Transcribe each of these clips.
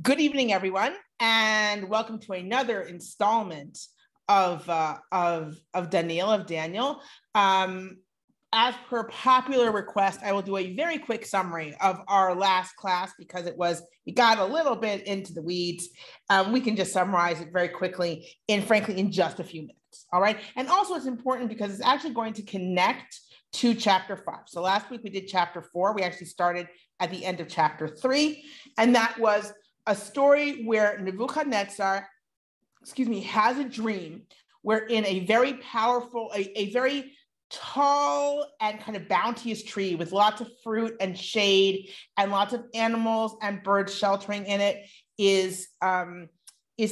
Good evening, everyone, and welcome to another installment of Daniel. As per popular request, I will do a very quick summary of our last class because we got a little bit into the weeds. We can just summarize it very quickly frankly, in just a few minutes. All right. And also it's important because it's actually going to connect to chapter 5. So last week we did chapter 4. We actually started at the end of chapter 3. And that was a story where Nebuchadnezzar, has a dream wherein a very powerful, a very tall and kind of bounteous tree with lots of fruit and shade and lots of animals and birds sheltering in it is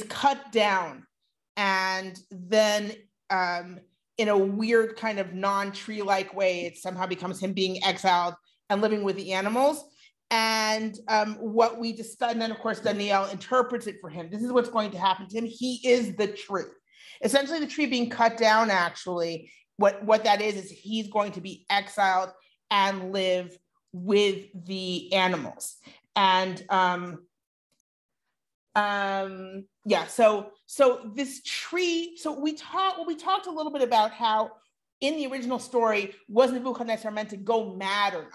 cut down. And then in a weird kind of non-tree-like way, it somehow becomes him being exiled and living with the animals. And what we discussed, and then of course, Daniel interprets it for him. This is what's going to happen to him. He is the tree. Essentially, the tree being cut down, actually, what that is he's going to be exiled and live with the animals. And so this tree, we talked a little bit about how in the original story, was Nebuchadnezzar meant to go mad or not?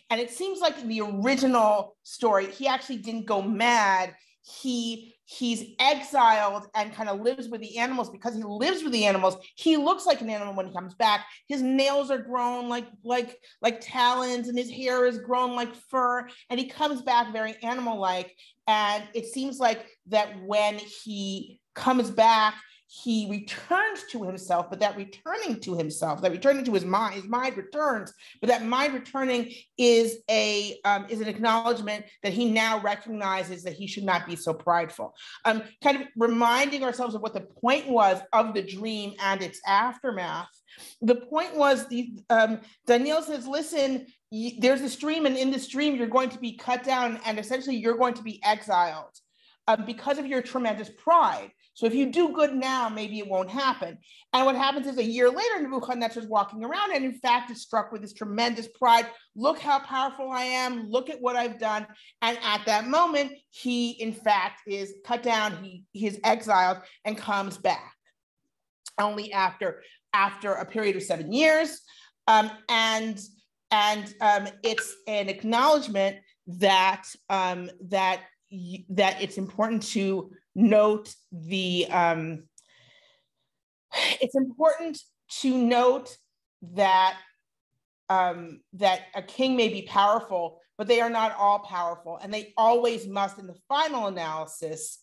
And it seems like in the original story, he actually didn't go mad. He's exiled and kind of lives with the animals. Because he lives with the animals, he looks like an animal when he comes back. His nails are grown like talons, and his hair is grown like fur, and he comes back very animal-like. And it seems like that when he comes back, he returns to himself, but that returning to his mind returns, but that mind returning is an acknowledgement that he now recognizes that he should not be so prideful. Kind of reminding ourselves of what the point was of the dream and its aftermath. The point was, Daniel says, listen, there's a stream, and in the stream, you're going to be cut down, and essentially you're going to be exiled because of your tremendous pride. So if you do good now, maybe it won't happen. And what happens is a year later, Nebuchadnezzar is walking around and in fact is struck with this tremendous pride. Look how powerful I am. Look at what I've done. And at that moment, he in fact is cut down. He is exiled and comes back only after a period of 7 years. And it's an acknowledgement that it's important to note that a king may be powerful, but they are not all powerful, and they always must, in the final analysis,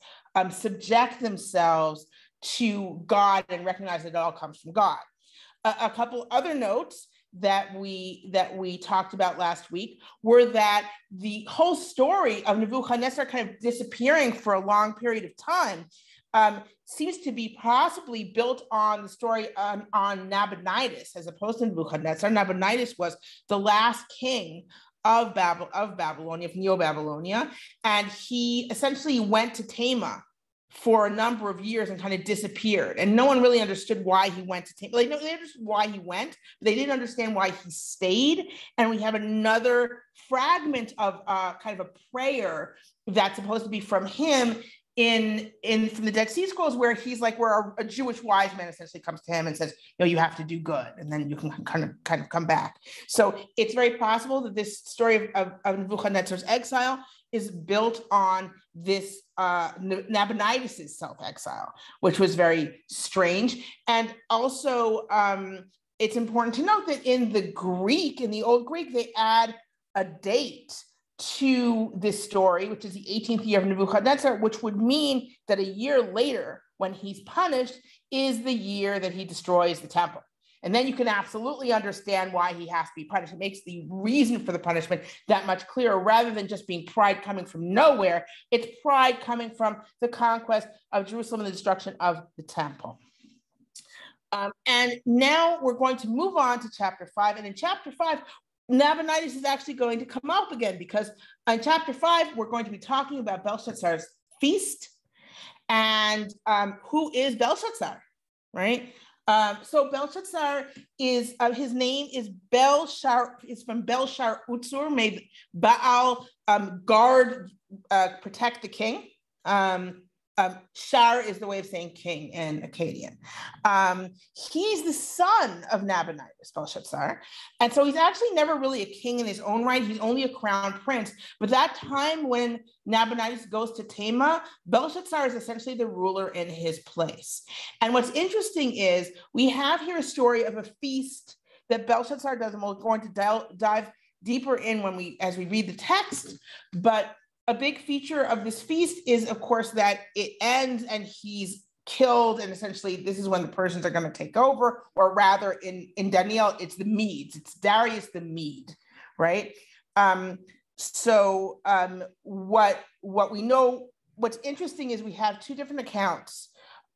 subject themselves to God and recognize that it all comes from God. A couple other notes that we talked about last week were that the whole story of Nebuchadnezzar kind of disappearing for a long period of time seems to be possibly built on the story on Nabonidus as opposed to Nebuchadnezzar. Nabonidus was the last king of Babylonia, of Neo-Babylonia, and he essentially went to Tema for a number of years and kind of disappeared. And no one really understood why he went to Tema. They understood why he went, but they didn't understand why he stayed. And we have another fragment of kind of a prayer that's supposed to be from him from the Dead Sea Scrolls, where he's like, where a Jewish wise man essentially comes to him and says, you have to do good, and then you can kind of come back. So it's very possible that this story of Nebuchadnezzar's exile is built on this Nabonidus' self-exile, which was very strange. And also, it's important to note that in the Old Greek, they add a date to this story, which is the 18th year of Nebuchadnezzar, which would mean that a year later, when he's punished, is the year that he destroys the temple. And then you can absolutely understand why he has to be punished. It makes the reason for the punishment that much clearer, rather than just being pride coming from nowhere. It's pride coming from the conquest of Jerusalem and the destruction of the temple. And now we're going to move on to chapter 5. And in chapter 5, Nabonidus is actually going to come up again, because in chapter 5, we're going to be talking about Belshazzar's feast. And who is Belshazzar, right? So Belshazzar is, his name is Belshar, is from Belshar Utsur, made Baal guard protect the king. Shar is the way of saying king in Akkadian. He's the son of Nabonidus, Belshazzar. And so he's actually never really a king in his own right. He's only a crown prince. But that time when Nabonidus goes to Tema, Belshazzar is essentially the ruler in his place. And what's interesting is we have here a story of a feast that Belshazzar does, and we're going to dive deeper in as we read the text. But a big feature of this feast is, of course, that it ends and he's killed, and essentially this is when the Persians are going to take over, or rather in Daniel, it's the Medes. It's Darius the Mede, right? What we know, what's interesting is we have two different accounts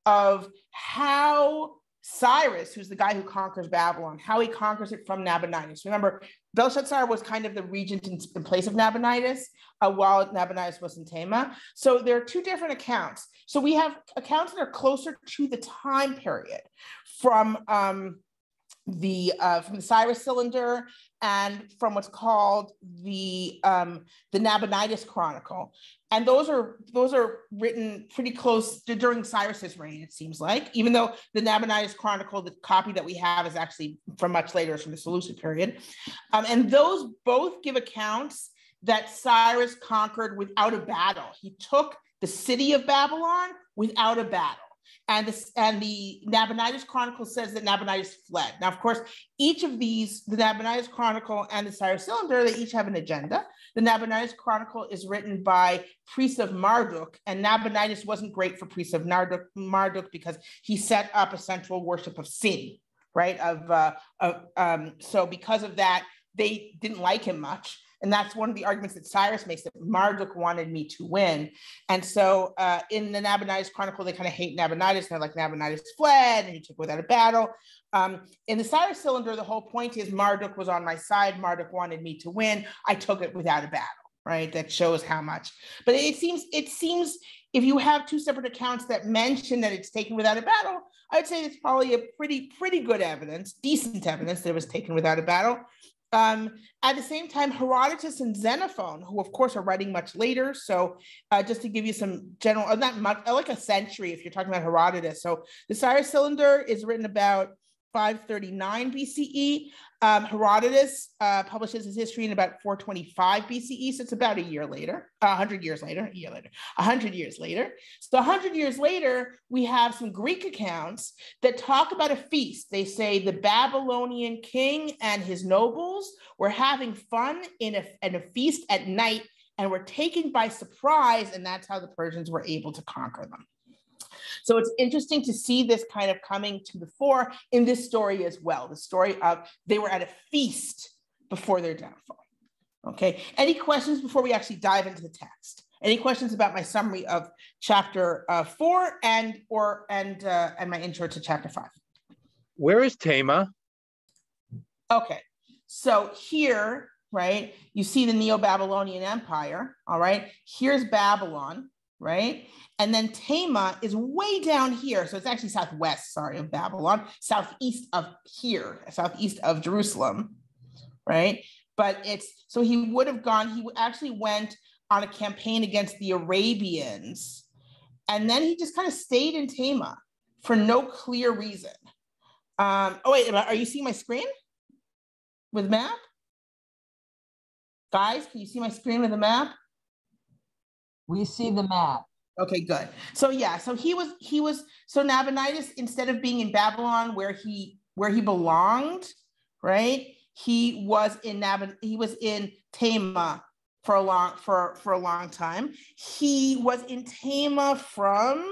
of how Cyrus, who's the guy who conquers Babylon, how he conquers it from Nabonidus. Remember, Belshazzar was kind of the regent in place of Nabonidus, while Nabonidus was in Tema. So there are two different accounts. So we have accounts that are closer to the time period from the Cyrus Cylinder and from what's called the Nabonidus Chronicle. And those are written pretty close to during Cyrus's reign, it seems like, even though the Nabonidus Chronicle, the copy that we have, is actually from much later, from the Seleucid period. And those both give accounts that Cyrus conquered without a battle. He took the city of Babylon without a battle. And the Nabonidus Chronicle says that Nabonidus fled. Now, of course, each of these, the Nabonidus Chronicle and the Cyrus Cylinder, they each have an agenda. The Nabonidus Chronicle is written by priests of Marduk, and Nabonidus wasn't great for priests of Marduk because he set up a central worship of sin, right? So because of that, they didn't like him much. And that's one of the arguments that Cyrus makes, that Marduk wanted me to win. And so in the Nabonidus Chronicle, they kind of hate Nabonidus. They're like, Nabonidus fled and he took without a battle. In the Cyrus Cylinder, the whole point is Marduk was on my side. Marduk wanted me to win. I took it without a battle, right? That shows how much. But it seems if you have two separate accounts that mention that it's taken without a battle, I would say it's probably a pretty good evidence, decent evidence that it was taken without a battle. At the same time, Herodotus and Xenophon, who of course are writing much later. So just to give you some general, not much, like a century if you're talking about Herodotus. So the Cyrus Cylinder is written about 539 BCE. Herodotus publishes his history in about 425 BCE. So it's about a year later, 100 years later, 100 years later. So 100 years later, we have some Greek accounts that talk about a feast. They say the Babylonian king and his nobles were having fun in a feast at night and were taken by surprise. And that's how the Persians were able to conquer them. So it's interesting to see this kind of coming to the fore in this story as well. The story of they were at a feast before their downfall. Okay. Any questions before we actually dive into the text? Any questions about my summary of chapter 4 and my intro to chapter 5? Where is Tema? Okay. So here, right, you see the Neo-Babylonian Empire. All right. Here's Babylon, right? And then Tema is way down here. So it's actually southwest, of Babylon, southeast of here, southeast of Jerusalem, right? But so he actually went on a campaign against the Arabians. And then he just kind of stayed in Tema for no clear reason. Oh, wait, are you seeing my screen with map? Guys, can you see my screen with the map? We see the map. Okay, good. So yeah, so so Nabonidus, instead of being in Babylon where he belonged, right? He was in Tema for a long time. He was in Tema from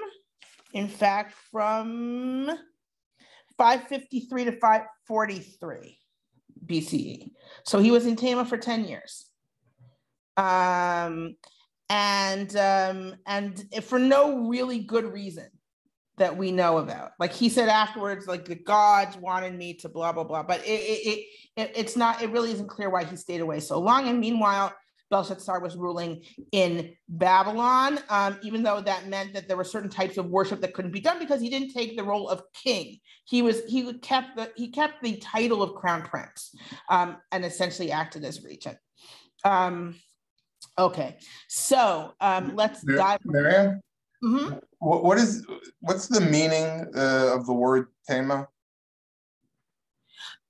553 to 543 BCE. So he was in Tema for 10 years. And for no really good reason that we know about. Like he said afterwards, like the gods wanted me to blah, blah, blah, but it really isn't clear why he stayed away so long. And meanwhile, Belshazzar was ruling in Babylon, even though that meant that there were certain types of worship that couldn't be done because he didn't take the role of king. He kept the title of crown prince, and essentially acted as regent. Okay, so let's dive. Marianne, Mm-hmm. what's the meaning of the word tema?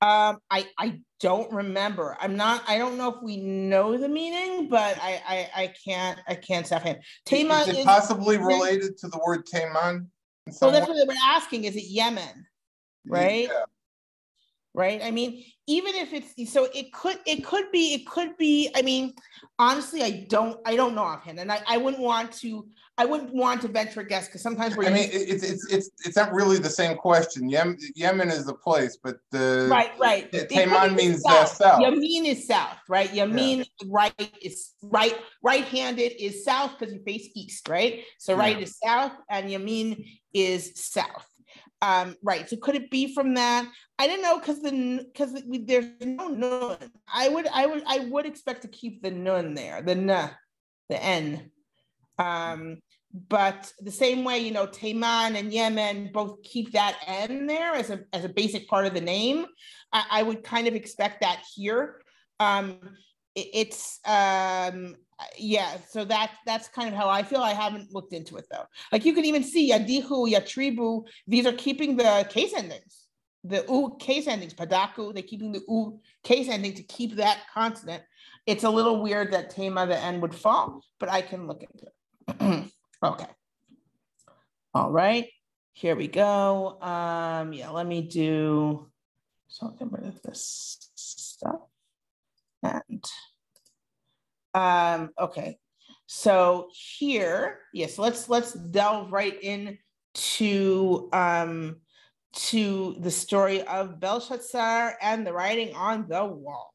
I don't remember. I don't know if we know the meaning, but I can't say offhand. Tema is it possibly related to the word Teman? Well, that's what we're asking. Is it Yemen? Right? Yeah. Right. I mean, even if it's so it could be, I mean, honestly, I don't know offhand. And I wouldn't want to venture a guess because sometimes we're it's not really the same question. Yemen is the place, but the right. Teman means south. south. Yamin is south, right? Yamin right-handed is south because you face east, right? So right is south and Yamin is south. Right. So could it be from that? I don't know because there's no nun. I would expect to keep the nun there, the n. But the same way, Taiman and Yemen both keep that n there as a basic part of the name. I would kind of expect that here. Yeah, so that's kind of how I feel. I haven't looked into it though. Like you can even see Yadihu, Yatribu, these are keeping the case endings, the U case endings, Padaku, they're keeping the U case ending to keep that consonant. It's a little weird that Tema, the N would fall, but I can look into it. Okay. All right, here we go. Yeah, let me do something with this stuff. And okay, so here, yes, let's delve right in to the story of Belshazzar and the writing on the wall.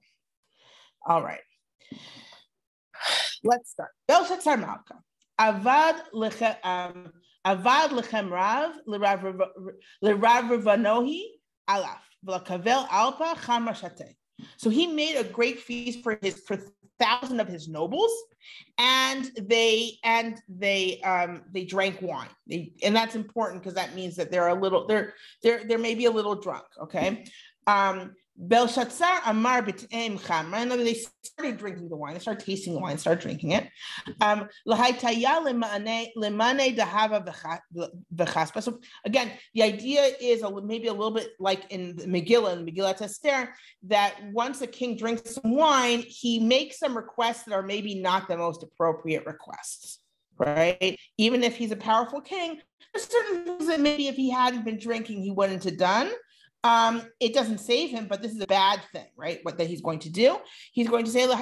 All right, let's start. Belshazzar Malka. Avad lechem rav l'rav alaf v'lakavel alpa chamashate. So he made a great feast for 1,000 of his nobles, and they drank wine. And that's important because that means that they're maybe a little drunk. Okay. Belshazzar Amar B'T'em Chamra. In other words, they started drinking the wine. They started tasting the wine, started drinking it. So again, the idea is maybe a little bit like in Megillat Esther, that once a king drinks some wine, he makes some requests that are maybe not the most appropriate requests, right? Even if he's a powerful king, there's certain things that maybe if he hadn't been drinking, he wouldn't have done. It doesn't save him, but this is a bad thing, right? What that he's going to do? He's going to say, now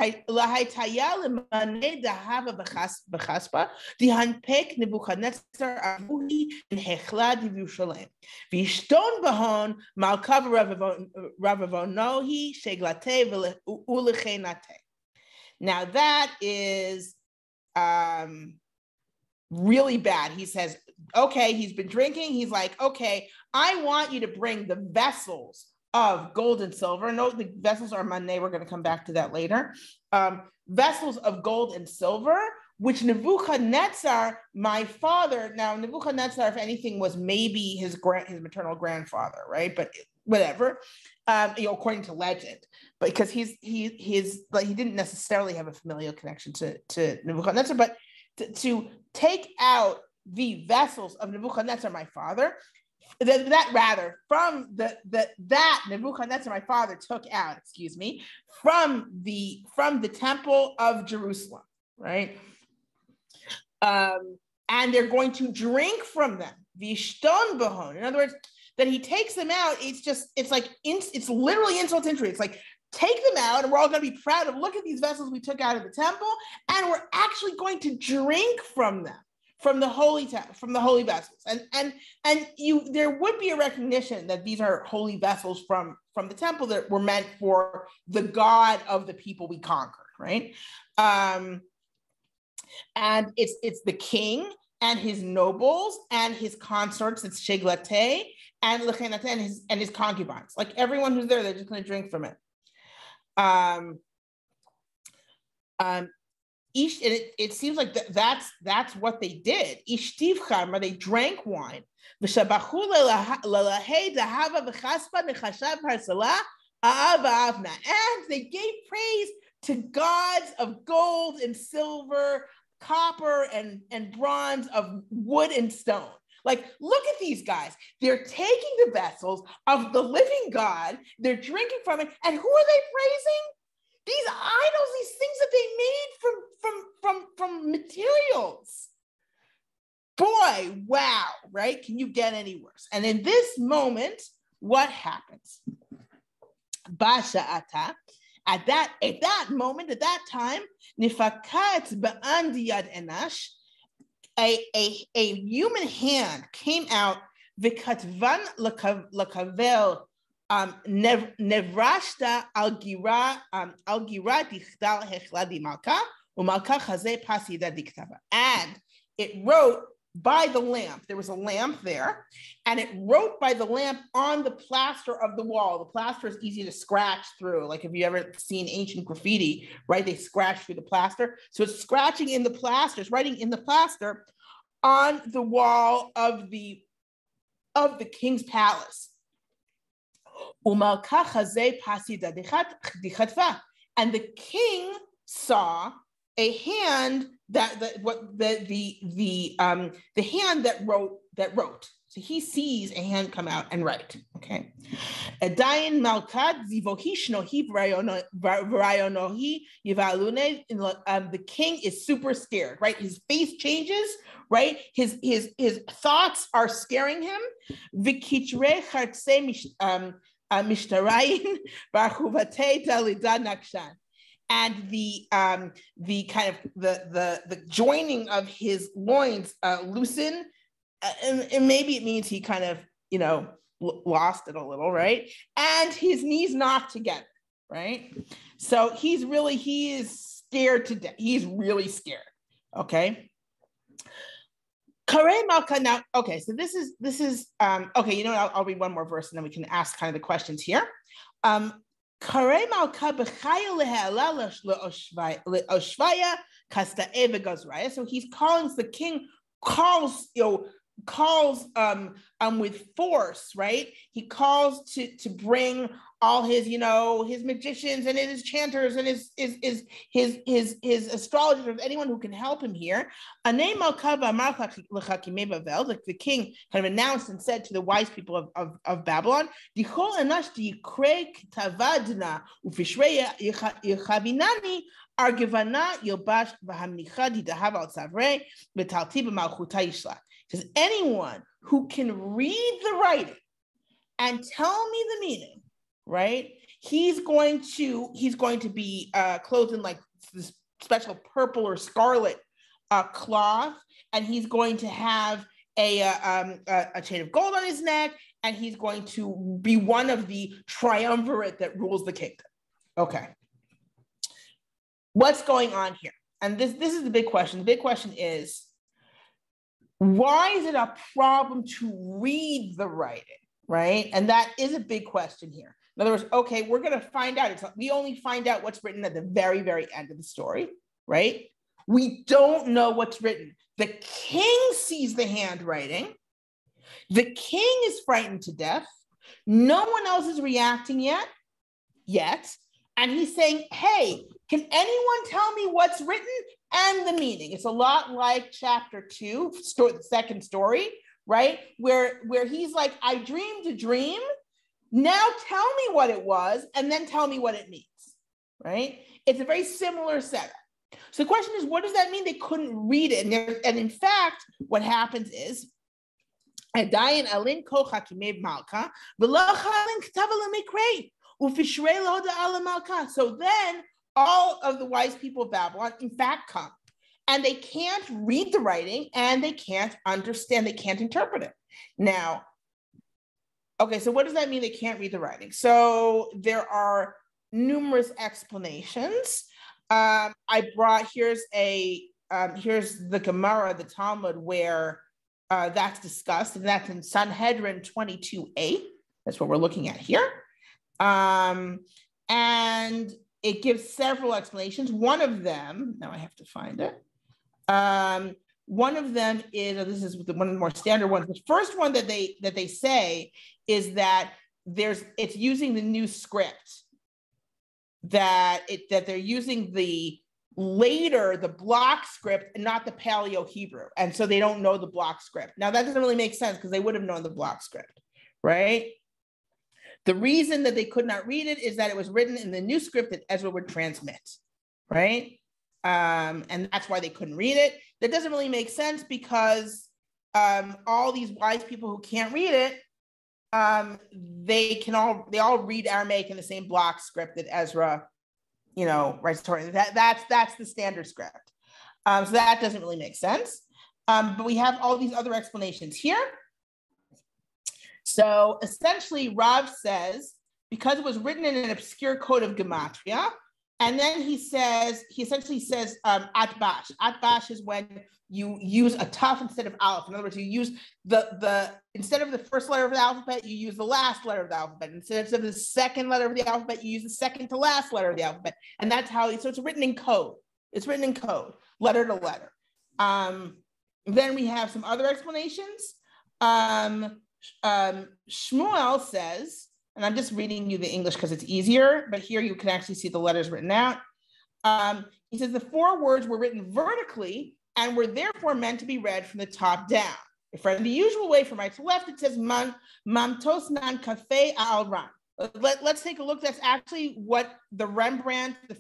that is really bad. He says, okay, he's been drinking. He's like, okay, I want you to bring the vessels of gold and silver. No, the vessels are Mané. We're going to come back to that later. Vessels of gold and silver, which Nebuchadnezzar, my father, now Nebuchadnezzar, if anything, was maybe his maternal grandfather, right? But whatever, according to legend, but because he didn't necessarily have a familial connection to Nebuchadnezzar, but to take out the vessels of Nebuchadnezzar, my father, that Nebuchadnezzar, my father, took out, from the temple of Jerusalem, right? And they're going to drink from them. Vishton bahon. In other words, that he takes them out. It's literally insult to injury. It's like, take them out, and we're all going to be proud of, look at these vessels we took out of the temple, and we're actually going to drink from them, from the holy vessels. And there would be a recognition that these are holy vessels from the temple that were meant for the God of the people we conquered, right? And it's the king and his nobles and his consorts. It's Sheglatei and Lechenate and his concubines. Like everyone who's there, they're just going to drink from it. It seems like that's what they did. Ishtiv Chamra, they drank wine. And they gave praise to gods of gold and silver, copper and bronze, of wood and stone. Like, look at these guys. They're taking the vessels of the living God, they're drinking from it, and who are they praising? These idols, these things that they made from materials. Boy, wow, right? Can you get any worse? And in this moment, what happens? Basha'ata, at that moment, at that time, nifakat ba'andiyad enash, a human hand came out, vikatvan lakavel nevrashta al-gira dichdal hechladi malka umalka chaze pasida diktava, and it wrote by the lamp. There was a lamp there, and it wrote by the lamp on the plaster of the wall. The plaster is easy to scratch through. Like, if you ever seen ancient graffiti, right? They scratch through the plaster. So it's scratching in the plaster, it's writing in the plaster on the wall of the king's palace. And the king saw a hand the hand that wrote. So he sees a hand come out and write. Okay. Adayin malkat zivohishnohi v'rayonohi yivalune. The king is super scared, right? His face changes, right? His thoughts are scaring him. V'kitre chartse mishtarayin b'archuvate dalida nakshan. And the kind of the joining of his loins loosen, and maybe it means he kind of, lost it a little, right? And his knees knocked together, right? So he is scared to death. He's really scared. Okay. Karei Malka now. Okay, so this is okay. I'll read one more verse and then we can ask kind of the questions here. Karei Malka b'chaya le'ha'ala le'oshvaya kasta'e v'gazraya. So he's calling, the king calls with force, right? He calls to bring all his, his magicians and his chanters and his astrologers, anyone who can help him here. Like the king kind of announced and said to the wise people of Babylon, says, anyone who can read the writing and tell me the meaning, right? He's going to be clothed in like this special purple or scarlet cloth, and he's going to have a chain of gold on his neck, and he's going to be one of the triumvirate that rules the kingdom. Okay. What's going on here? And this is the big question. The big question is, why is it a problem to read the writing, right? And that is a big question here. In other words, okay, we're going to find out. We only find out what's written at the very, very end of the story, right? We don't know what's written. The king sees the handwriting. The king is frightened to death. No one else is reacting yet. And he's saying, hey, can anyone tell me what's written and the meaning? It's a lot like chapter 2, the second story, right? Where he's like, I dreamed a dream. Now tell me what it was, and then tell me what it means, right? It's a very similar setup. So the question is, what does that mean? They couldn't read it. And in fact, what happens is, so then all of the wise people of Babylon, in fact, come, and they can't read the writing, and they can't understand, they can't interpret it. Now, okay, so what does that mean they can't read the writing? So there are numerous explanations. Here's the Gemara, the Talmud, where that's discussed, and that's in Sanhedrin 22a. That's what we're looking at here. And it gives several explanations. One of them, now I have to find it. One of them is, this is one of the more standard ones. The first one that they say is that it's using the new script. that they're using the block script and not the Paleo Hebrew. And so they don't know the block script. Now that doesn't really make sense because they would have known the block script, right? The reason that they could not read it is that it was written in the new script that Ezra would transmit, right? And that's why they couldn't read it. That doesn't really make sense because all these wise people who can't read it, they all read Aramaic in the same block script that Ezra, writes Torah. That's the standard script. So that doesn't really make sense. But we have all these other explanations here. So essentially, Rav says, because it was written in an obscure code of Gematria, and then he essentially says atbash. Atbash is when you use a tuf instead of aleph. In other words, you use instead of the first letter of the alphabet, you use the last letter of the alphabet. Instead of the second letter of the alphabet, you use the second to last letter of the alphabet. And that's how, so it's written in code. It's written in code, letter to letter. Then we have some other explanations. Shmuel says, and I'm just reading you the English because it's easier, but here you can actually see the letters written out. He says the 4 words were written vertically and were therefore meant to be read from the top down. If read in the usual way from right to left, it says mamtos nan kafe al ran. Let's take a look. That's actually what the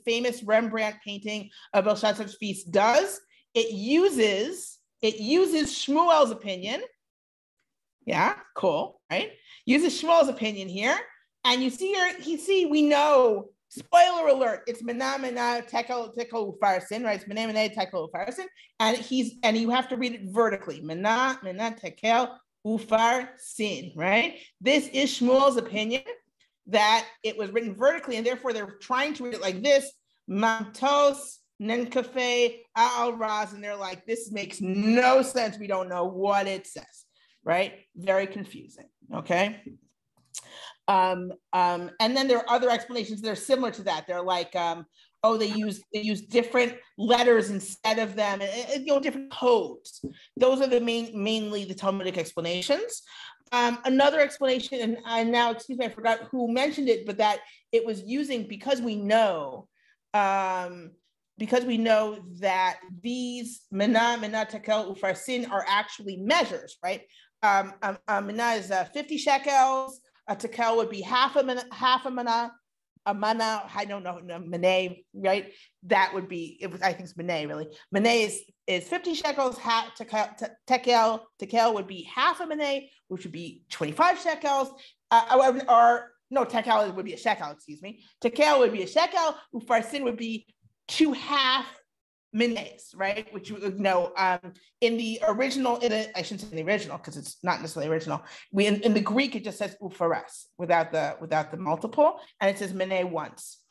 famous Rembrandt painting of Belshazzar's feast does. It uses Shmuel's opinion. Yeah, cool, right? Uses Shmuel's opinion here. And you see here, we know, spoiler alert, it's Mena Tekel Ufarsin, right? It's Mena Tekel Ufarsin. And you have to read it vertically. Mena Tekel Ufarsin, right? This is Shmuel's opinion that it was written vertically, and therefore they're trying to read it like this. Mamtos Nenkafe Al Raz, and they're like, this makes no sense. We don't know what it says. Right? Very confusing. Okay. And then there are other explanations that are similar to that. They're like, they use different letters instead of them, different codes. Those are mainly the Talmudic explanations. Another explanation, and now, excuse me, I forgot who mentioned it, but that it was using, because we know that these Mena, Tekel, Ufarsin are actually measures, right? Mena is 50 shekels. A tekel would be half a mana. A mana, I don't know, mene, right? That would be, I think it's mene, really. Mene is 50 shekels. Tekel would be half a mene, which would be 25 shekels. Tekel would be a shekel, excuse me. Tekel would be a shekel. Ufarsin would be 2 half menes, right? Which you know, in the original, I shouldn't say in the original because it's not necessarily original. In the Greek, it just says ufares without the multiple, and it says mene once.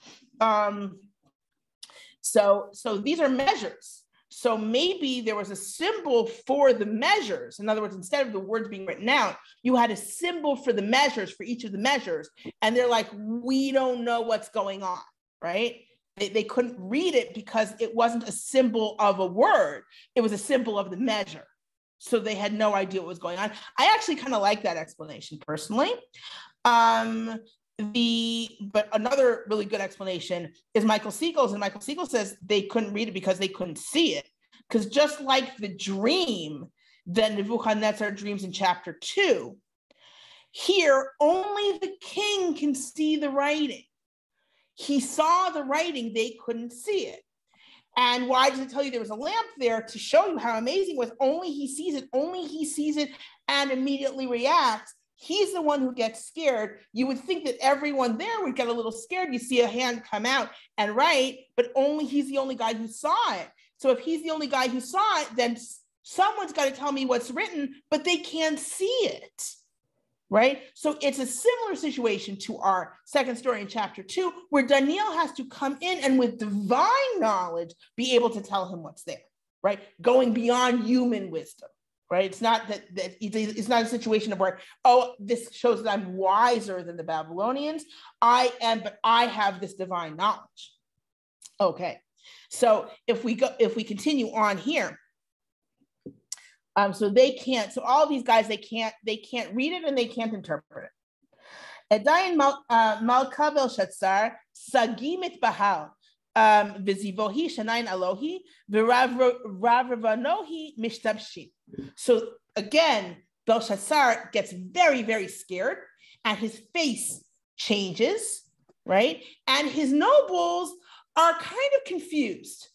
So these are measures. So maybe there was a symbol for the measures. In other words, instead of the words being written out, you had a symbol for the measures for each of the measures, and they're like, we don't know what's going on, right? They couldn't read it because it wasn't a symbol of a word. It was a symbol of the measure. So they had no idea what was going on. I actually kind of like that explanation personally. But another really good explanation is Michael Siegel's. And Michael Siegel says they couldn't read it because they couldn't see it. Because just like the dream that Nebuchadnezzar dreams in chapter 2, here only the king can see the writing. He saw the writing, they couldn't see it. And why does it tell you there was a lamp there? To show you how amazing it was. Only he sees it and immediately reacts. He's the one who gets scared. You would think that everyone there would get a little scared. You see a hand come out and write, but he's the only guy who saw it. So if he's the only guy who saw it, then someone's got to tell me what's written, but they can't see it. Right? So it's a similar situation to our second story in chapter 2, where Daniel has to come in and with divine knowledge be able to tell him what's there, right? Going beyond human wisdom, right? It's not that it's not a situation of where, this shows that I'm wiser than the Babylonians. I am, but I have this divine knowledge. Okay. So if we continue on here, so all these guys, they can't read it and they can't interpret it. Edayin Malka Belshazzar Sagimit Bahal. Vizivohi Shanain Alohi Viravanohi Mishtabshi. So again, Belshazzar gets very, very scared, and his face changes, right? And his nobles are kind of confused,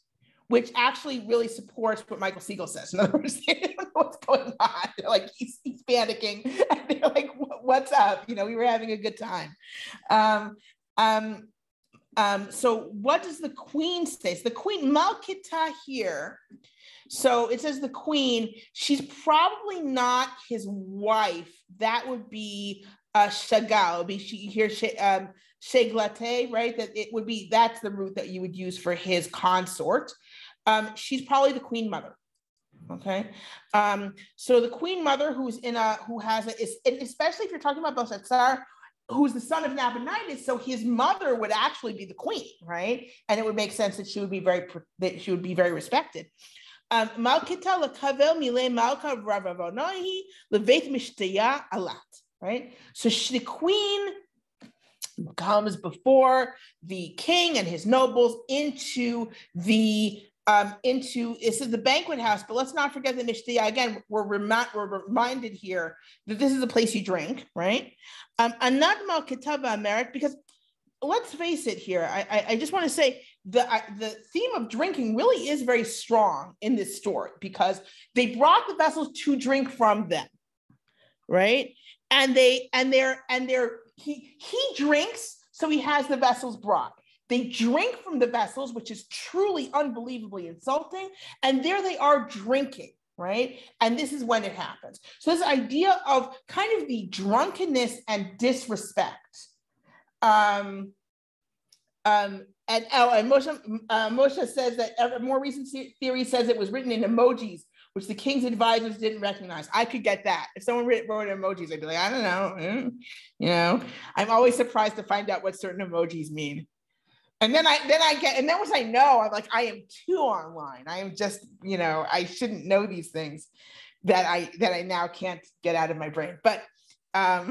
which actually really supports what Michael Siegel says. In other words, they don't know what's going on. They're like, he's panicking, and they're like, what's up? We were having a good time. So what does the queen say? So the queen, Malkita here. So it says the queen, she's probably not his wife. That would be Shagal, be she here, Sheglate, right? That it would be, that's the root that you would use for his consort. She's probably the queen mother. Okay. So the queen mother who has especially if you're talking about Belshazzar, who's the son of Nabonidus, so his mother would actually be the queen, right? And it would make sense that she would be very respected. Malkita lekavel mile malka ravavonohi levet mishtaya alat, right? So the queen comes before the king and his nobles into the this is the banquet house, but let's not forget the Mishtaya. Again, we're reminded here that this is a place you drink, right? Anad Mal Kitaba Merit, because let's face it here, I just want to say the theme of drinking really is very strong in this story, because they brought the vessels to drink from them, right? And he drinks, so he has the vessels brought. They drink from the vessels, which is truly unbelievably insulting. And there they are drinking, right? And this is when it happens. So this idea of kind of the drunkenness and disrespect. And Moshe says that a more recent theory says it was written in emojis, which the king's advisors didn't recognize. I could get that. If someone wrote emojis, I'd be like, I don't know. I'm always surprised to find out what certain emojis mean. And then once I know, I'm like, I am too online. I am just, I shouldn't know these things that I now can't get out of my brain. But but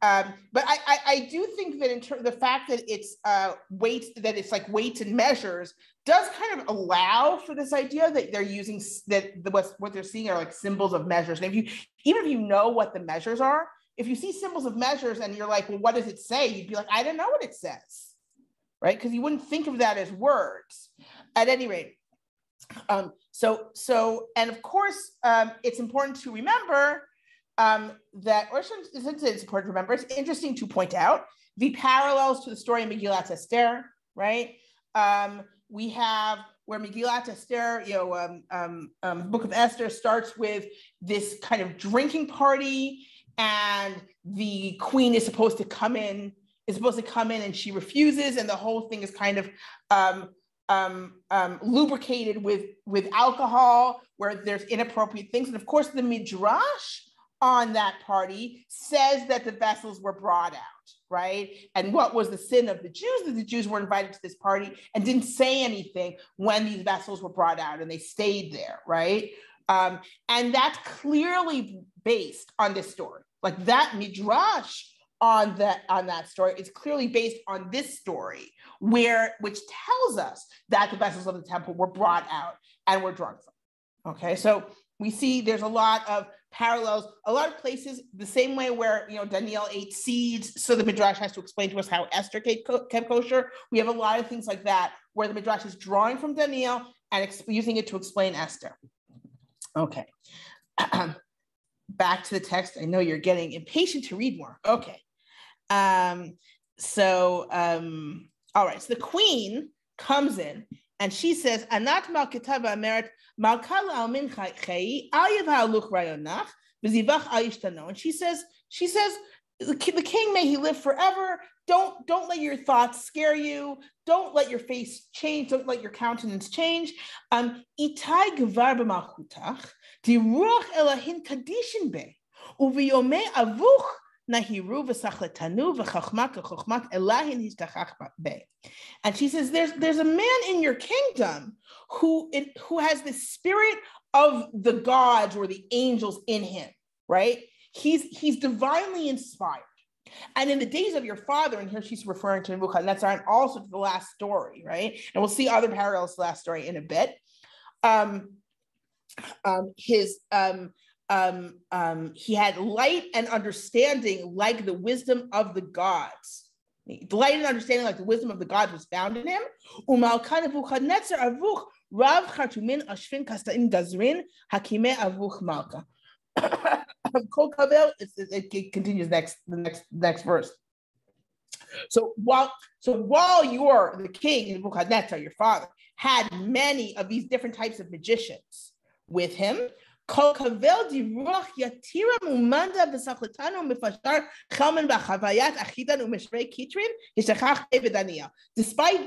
I do think that in terms of the fact that it's weights, that it's like weights and measures, does kind of allow for this idea that they're using what they're seeing are like symbols of measures. And even if you know what the measures are, if you see symbols of measures and you're like, well, what does it say? You'd be like, I don't know what it says, right? Because you wouldn't think of that as words. At any rate, and of course, it's important to remember that, or since it's important to remember, it's interesting to point out the parallels to the story in Megillat Esther, right? We have where Megillat Esther, Book of Esther starts with this kind of drinking party, and the queen is supposed to come in and she refuses, and the whole thing is kind of lubricated with alcohol, where there's inappropriate things. And of course, the Midrash on that party says that the vessels were brought out, right? And what was the sin of the Jews? That the Jews were invited to this party and didn't say anything when these vessels were brought out, and they stayed there, right? And that's clearly based on this story. Like that Midrash on that story is clearly based on this story, which tells us that the vessels of the temple were brought out and were drunk from. Okay, so we see there's a lot of parallels, a lot of places, the same way where Daniel ate seeds, so the Midrash has to explain to us how Esther kept kosher. We have a lot of things like that where the Midrash is drawing from Daniel and using it to explain Esther. Okay, back to the text. I know you're getting impatient to read more. Okay, all right. So the queen comes in and she says, "Anat malkitava ameret malkal almin chai ayav haluch rayonach v'zivach ayishtano." And she says, the king, may he live forever. Don't let your thoughts scare you. Don't let your face change. Don't let your countenance change. Itai gvar b'malchutach diruach elahin kadishin be uviyomei avuch nahiru v'sachletanu v'chachmat v'chachmat elahin hishtachach be. And she says, there's a man in your kingdom who has the spirit of the gods or the angels in him, right? He's divinely inspired, And in the days of your father, and here she's referring to Nebuchadnezzar and also to the last story, right? And we'll see other parallels to the last story in a bit. He had light and understanding like the wisdom of the gods. The light and understanding like the wisdom of the gods was found in him. Umalka Nebuchadnezzar avuch rav chartumin ashvin kastaim gazrin hakime avuch malka. It continues the next verse. So while you're the king, Nebuchadnezzar, your father, had many of these different types of magicians with him. Despite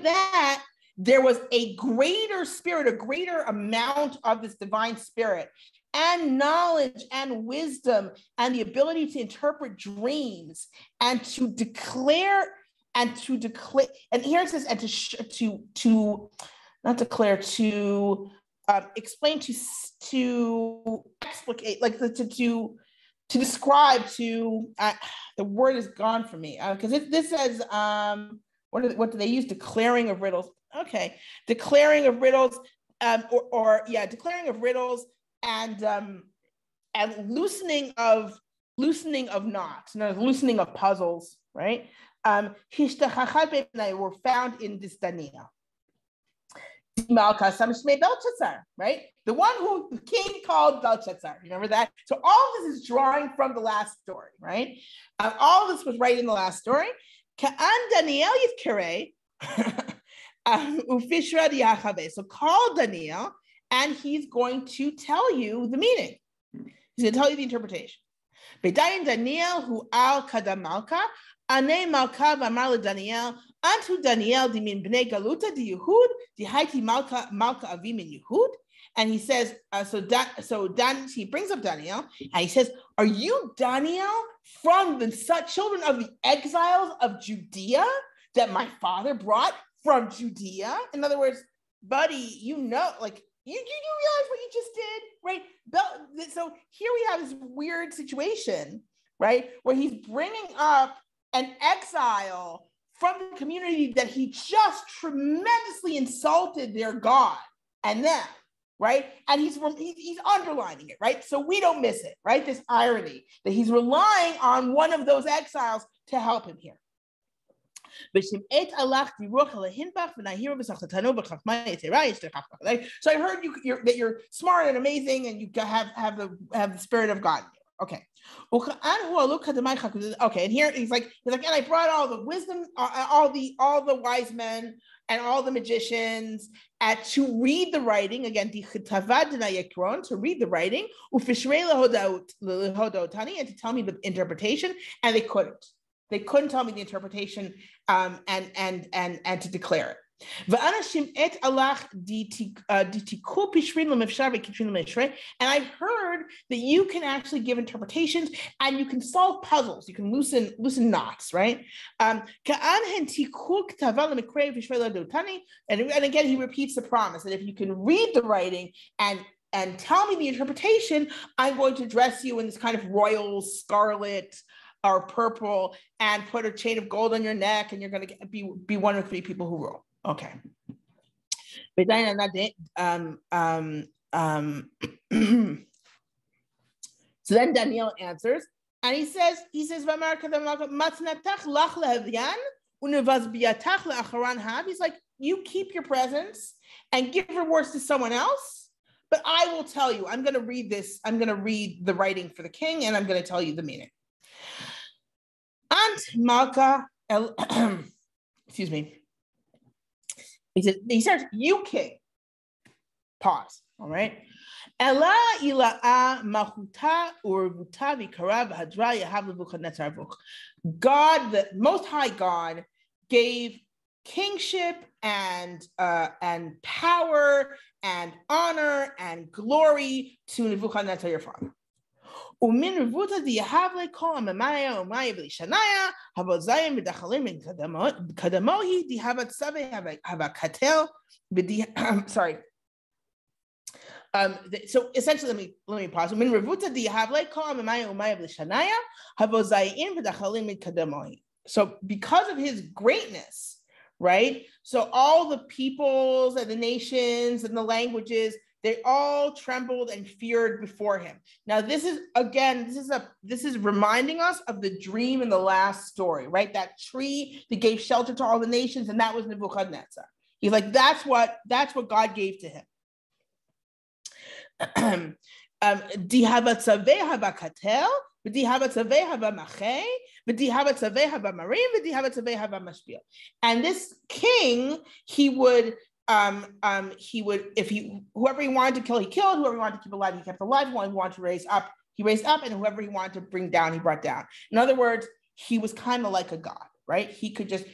that, there was a greater spirit, a greater amount of this divine spirit and knowledge and wisdom and the ability to interpret dreams and to declare, and here it says, and to explain, to explicate, like to describe, the word is gone from me because this says what do they use? Declaring of riddles. Okay, declaring of riddles, declaring of riddles and loosening of knots, loosening of puzzles, right? Were found in this Daniel. Right? The one who the king called Belshazzar. Remember that? So all of this is drawing from the last story, right? All of this was right in the last story. So call Daniel, and he's going to tell you the meaning. He's going to tell you the interpretation. Bedayin Daniel hu al kadamalka, ane malka v'amar Daniel, antu Daniel dimin bnei galuta di Yehud, di haiti malka avim in Yehud. And he says, he brings up Daniel, and he says, are you Daniel from the children of the exiles of Judea that my father brought from Judea? In other words, buddy, you realize what you just did, right? So here we have this weird situation, right? Where he's bringing up an exile from the community that he just tremendously insulted their God and them, right? And he's underlining it, right? So we don't miss it, right? This irony that he's relying on one of those exiles to help him here. So I heard that you're smart and amazing, and you have the spirit of God. Okay. Okay, and here he's like, and I brought all the wisdom, all the wise men and all the magicians to read the writing, again, to read the writing, and to tell me the interpretation, and they couldn't. They couldn't tell me the interpretation and to declare it. And I've heard that you can actually give interpretations and you can solve puzzles. You can loosen knots, right? And again, he repeats the promise that if you can read the writing and tell me the interpretation, I'm going to dress you in this kind of royal scarlet or purple and put a chain of gold on your neck, and you're going to be one of 3 people who rule. Okay. So then Daniel answers, and he says, he's like, you keep your presents and give rewards to someone else, but I will tell you, I'm going to read the writing for the king, and I'm going to tell you the meaning. And Malka, excuse me. He says, you king. Pause. All right. Ela ila'a mahuta urvuta v'kara v'hadra yahav Nebuchadnezzar v'ch. God, the Most High God, gave kingship and power and honor and glory to Nebuchadnezzar, your father. Umin revuta diyahavle kol amamaya umaya v'lishanaya habozayim v'dachalim kadamohi dihavat save havakatel sorry. So essentially, let me pause. So because of his greatness, right? So all the peoples and the nations and the languages, they all trembled and feared before him. Now, this is reminding us of the dream in the last story, right? That tree that gave shelter to all the nations, and that was Nebuchadnezzar. He's like, that's what God gave to him. And this king, he would, whoever he wanted to kill, he killed. Whoever he wanted to keep alive, he kept alive. Whoever he wanted to raise up, he raised up. And whoever he wanted to bring down, he brought down. In other words, he was kind of like a god, right? He could just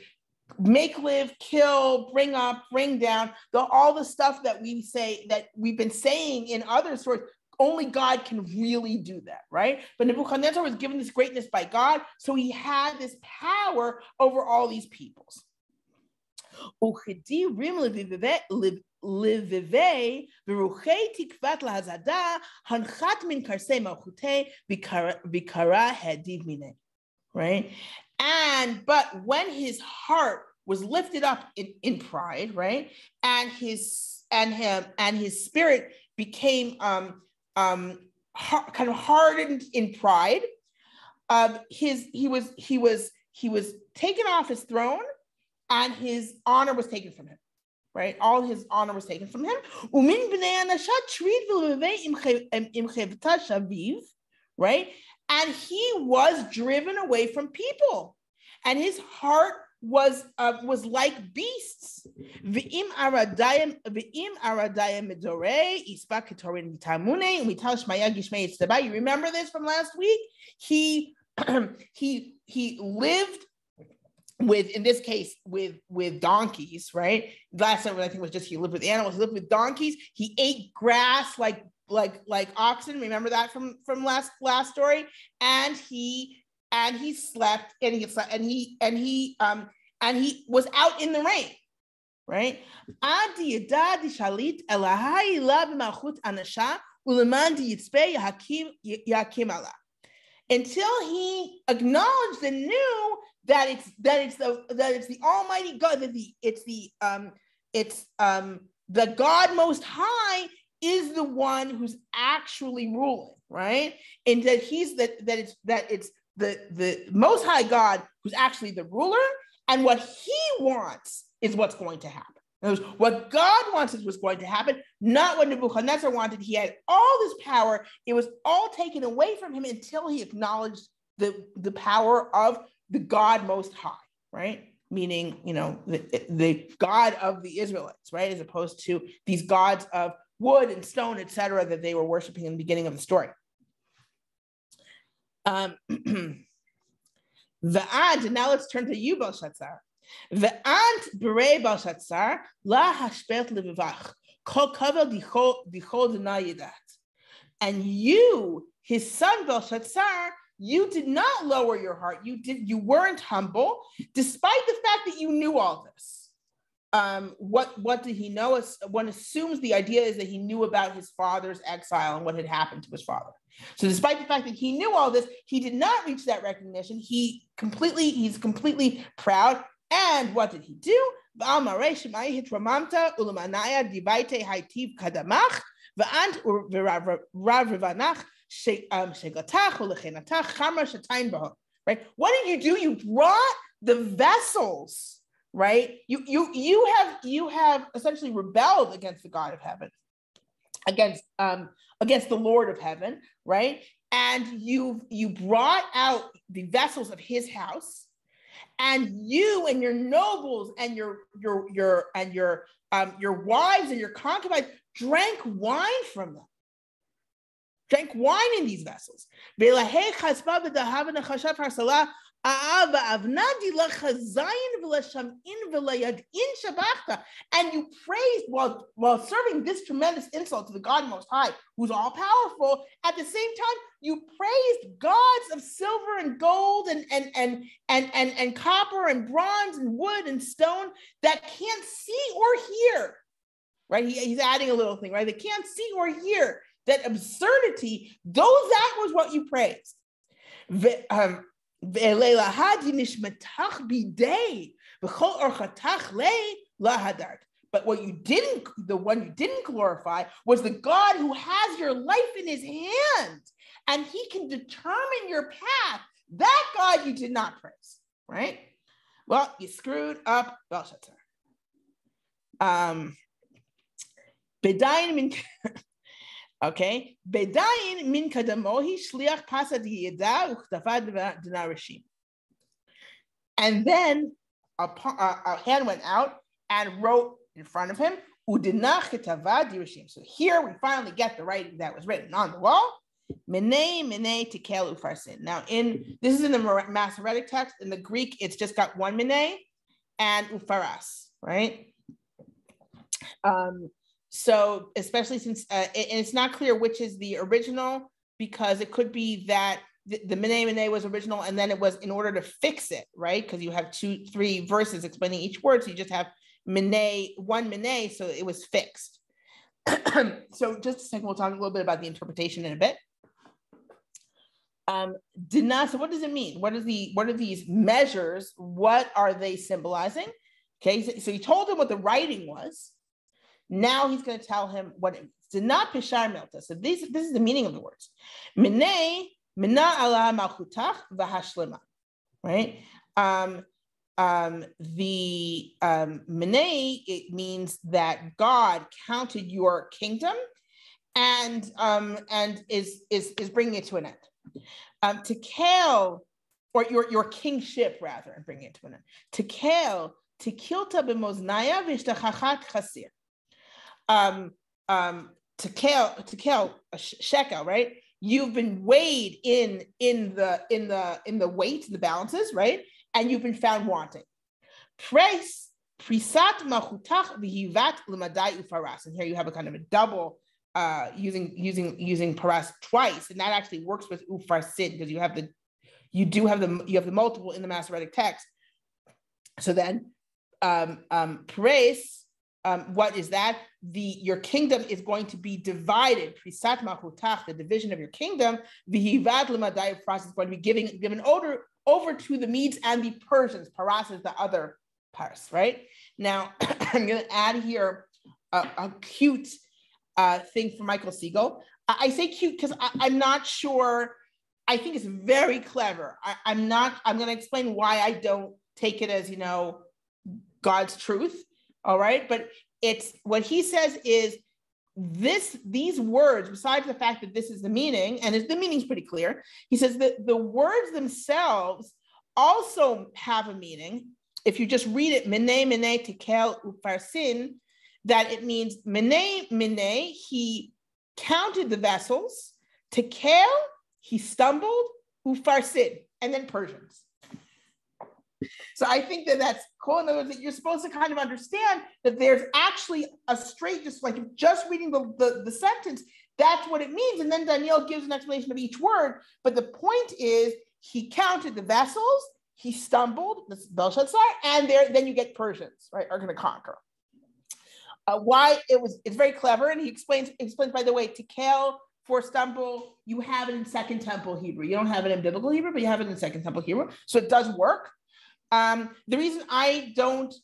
make, live, kill, bring up, bring down, all the stuff that we say, that we've been saying in other stories. Only God can really do that, right? But Nebuchadnezzar was given this greatness by God, so he had this power over all these peoples. Right? But when his heart was lifted up in pride, right? And his spirit became kind of hardened in pride. He was taken off his throne, and his honor was taken from him. Right, all his honor was taken from him. Right, and he was driven away from people, and his heart was like beasts. You remember this from last week? He lived with, in this case, with donkeys, right? Last time I think was just he lived with animals. He lived with donkeys. He ate grass like oxen. Remember that from last story? And he slept, and he was out in the rain, right? Until he acknowledged and knew that it's the Almighty God, that the God Most High is the one who's actually ruling, right? And that it's the Most High God who's actually the ruler, and what he wants is what's going to happen. In other words, what God wants is what's going to happen, not what Nebuchadnezzar wanted. He had all this power. It was all taken away from him until he acknowledged the power of the God Most High, right? Meaning, the God of the Israelites, right? As opposed to these gods of wood and stone, etc., that they were worshiping in the beginning of the story. Now let's turn to you, Belshazzar. Ve'ant berei Belshazzar la hashpet levivach kol kavel dichol d'nayedat. And you, his son Belshazzar, you did not lower your heart. You weren't humble, despite the fact that you knew all this. What did he know? One assumes the idea is that he knew about his father's exile and what had happened to his father. So despite the fact that he knew all this, he did not reach that recognition. He's completely proud. And what did he do? Right? What did you do? You brought the vessels, right? You have essentially rebelled against the God of heaven, against the Lord of heaven, right? And you brought out the vessels of his house, and you and your nobles and your wives and your concubines drank wine from them. Drank wine in these vessels. And you praised, while serving this tremendous insult to the God Most High, who's all powerful. At the same time, you praised gods of silver and gold and copper and bronze and wood and stone that can't see or hear, right? He's adding a little thing, right? They can't see or hear that absurdity, though that was what you praised. But what you didn't, the one you didn't glorify was the God who has your life in his hands and he can determine your path. That God you did not praise, right? Well, you screwed up Belshazzar. Bedayin min, okay. Bedayin min kadamohi shliach pasad yeda uchtafad dinarishim. And then a hand went out and wrote in front of him, Udinach ketavad dirishim. So here we finally get the writing that was written on the wall. Minei tekel ufarsin. Now, this is in the Masoretic text. In the Greek, it's just got one minei and ufaras, right? So especially since and it's not clear which is the original, because it could be that the minei was original and then it was in order to fix it, right? Because you have 2-3 verses explaining each word, so you just have minei, one minei, so it was fixed. So just a second, we'll talk a little bit about the interpretation in a bit. Dinah, so what does it mean? What are these measures? What are they symbolizing? Okay, so he told him what the writing was. Now he's going to tell him what it means. Dinah pishar milta. So this is the meaning of the words. Minei mina ala malchutach v'hashlema. Right? The minei, it means that God counted your kingdom and is bringing it to an end. Tekel, or your kingship rather, and bring it to an end. Tekel, tekilta b'moznaya v'ishtachachat chasir. Tekel, shekel, right? You've been weighed in the weight, the balances, right? And you've been found wanting. Prisat machutach v'hivat l'madai ufaras. And here you have a kind of a double. Using paras twice, and that actually works with ufarsid because you have the multiple in the Masoretic text. So then, pares, what is that? Your kingdom is going to be divided. Prisat machutach, the division of your kingdom. V'hivad l'madai ufaras is going to be given over to the Medes and the Persians. Paras is the other pars, right? Now, I'm going to add here a cute thing for Michael Siegel. I say cute because I'm not sure. I think it's very clever. I'm going to explain why I don't take it as, God's truth. All right. But it's what he says is these words, besides the fact that this is the meaning, and the meaning's pretty clear. He says that the words themselves also have a meaning. If you just read it, minei tekel ufarsin, that it means minei, he counted the vessels, tekel, he stumbled, ufarsid, and then Persians. So I think that's cool. In other words, that you're supposed to kind of understand that there's actually a straight, just reading the sentence, that's what it means. And then Daniel gives an explanation of each word. But the point is, he counted the vessels, he stumbled, this Belshazzar, and then you get Persians, right, are going to conquer. Why it's very clever, and he explains by the way, tekel for stumble, you have it in Second Temple Hebrew. You don't have it in Biblical Hebrew, but you have it in Second Temple Hebrew, so it does work. The reason I don't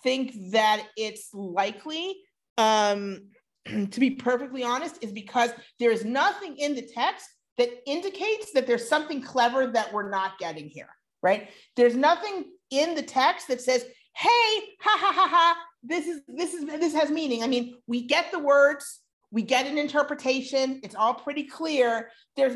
think that it's likely, to be perfectly honest, is because there is nothing in the text that indicates that there's something clever that we're not getting here, right? There's nothing in the text that says, hey, ha ha ha ha, this has meaning. I mean, we get the words, we get an interpretation, it's all pretty clear. There's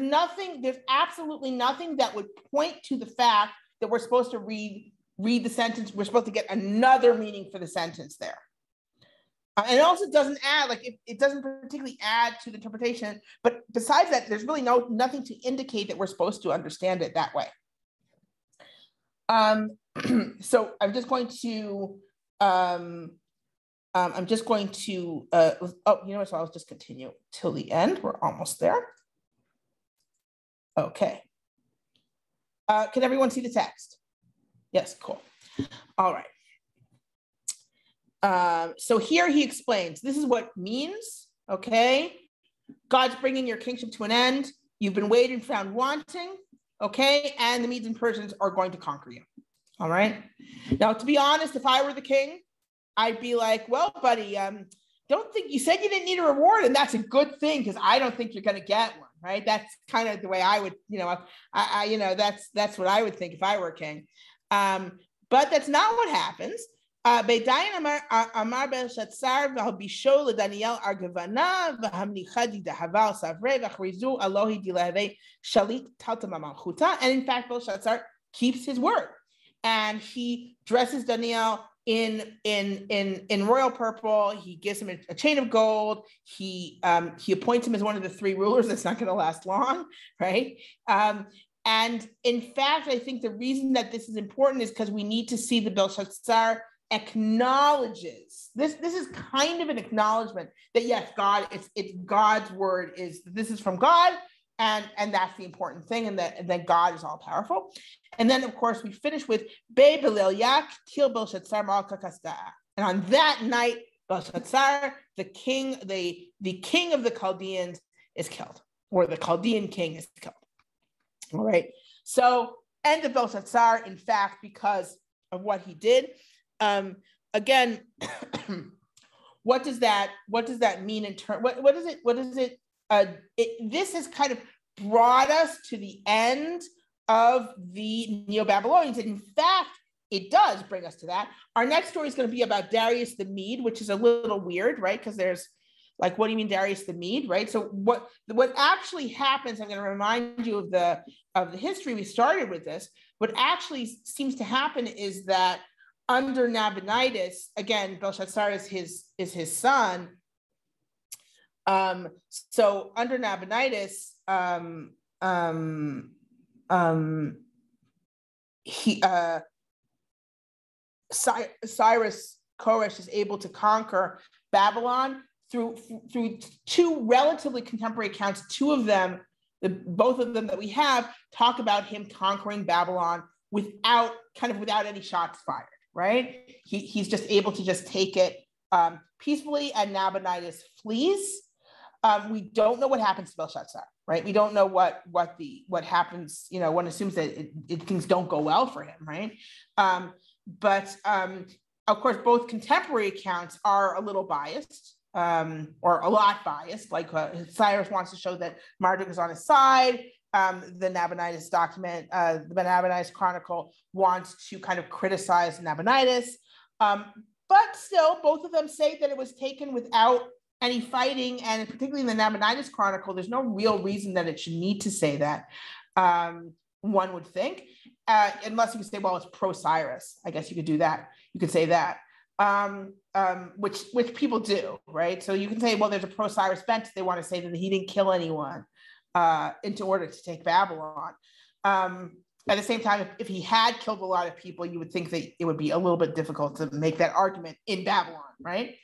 absolutely nothing that would point to the fact that we're supposed to read the sentence, we're supposed to get another meaning for the sentence there. And it also doesn't add, it doesn't particularly add to the interpretation, but besides that, there's really nothing to indicate that we're supposed to understand it that way. So I'm just going to, so I'll just continue till the end. We're almost there. Okay. Can everyone see the text? Yes, cool. All right. So here he explains, this is what it means, okay? God's bringing your kingship to an end. You've been weighed and found wanting, okay? And the Medes and Persians are going to conquer you, all right? Now, to be honest, if I were the king, I'd be like, well, buddy, don't think, you said you didn't need a reward, and that's a good thing, because I don't think you're going to get one, right? That's kind of the way I would, that's what I would think if I were a king. But that's not what happens. Beidayan Amar Belshazzar v'habisho leDaniel argavana v'hamnichadi dahaval savrei v'chrizu Elohi dilahve shalit taltam malchuta. And in fact, Belshazzar keeps his word, and he dresses Daniel in royal purple. He gives him a chain of gold. He appoints him as one of the three rulers. That's not going to last long, right? And in fact, I think the reason that this is important is because we need to see the Belshazzar acknowledges this is kind of an acknowledgement that yes, God, it's God's word, is this is from God, and that's the important thing, and that God is all powerful. And then of course we finish with Be Belilyak Til Belshazzar Malka Kasta. And on that night, Belshazzar, the king of the Chaldeans, is killed, or the Chaldean king is killed. All right. So end of Belshazzar, in fact, because of what he did. Again, what does that mean in turn? What is it? This has kind of brought us to the end of the Neo-Babylonians. And in fact, it does bring us to that. Our next story is going to be about Darius the Mede, which is a little weird, right? Because there's like, what do you mean Darius the Mede, right? So what actually happens, I'm going to remind you of the history. We started with this. What actually seems to happen is that under Nabonidus, again, Belshazzar is his son. So under Nabonidus, Cyrus Koresh is able to conquer Babylon through two relatively contemporary accounts. Two of them, both of them that we have, talk about him conquering Babylon without any shots fired, right? He's just able to just take it peacefully, and Nabonidus flees. We don't know what happens to Belshazzar, right? We don't know what happens. One assumes that things don't go well for him, right? But of course, both contemporary accounts are a little biased, or a lot biased. Like Cyrus wants to show that Marduk is on his side. The Nabonidus document, the Nabonidus Chronicle, wants to kind of criticize Nabonidus. But still, both of them say that it was taken without any fighting, and particularly in the Nabonidus Chronicle, there's no real reason that it should need to say that, one would think, unless you could say, well, it's pro-Cyrus. I guess you could do that. You could say that, which people do, right? So you can say, well, there's a pro-Cyrus bent. They want to say that he didn't kill anyone into order to take Babylon. At the same time, if he had killed a lot of people, you would think that it would be a little bit difficult to make that argument in Babylon, right?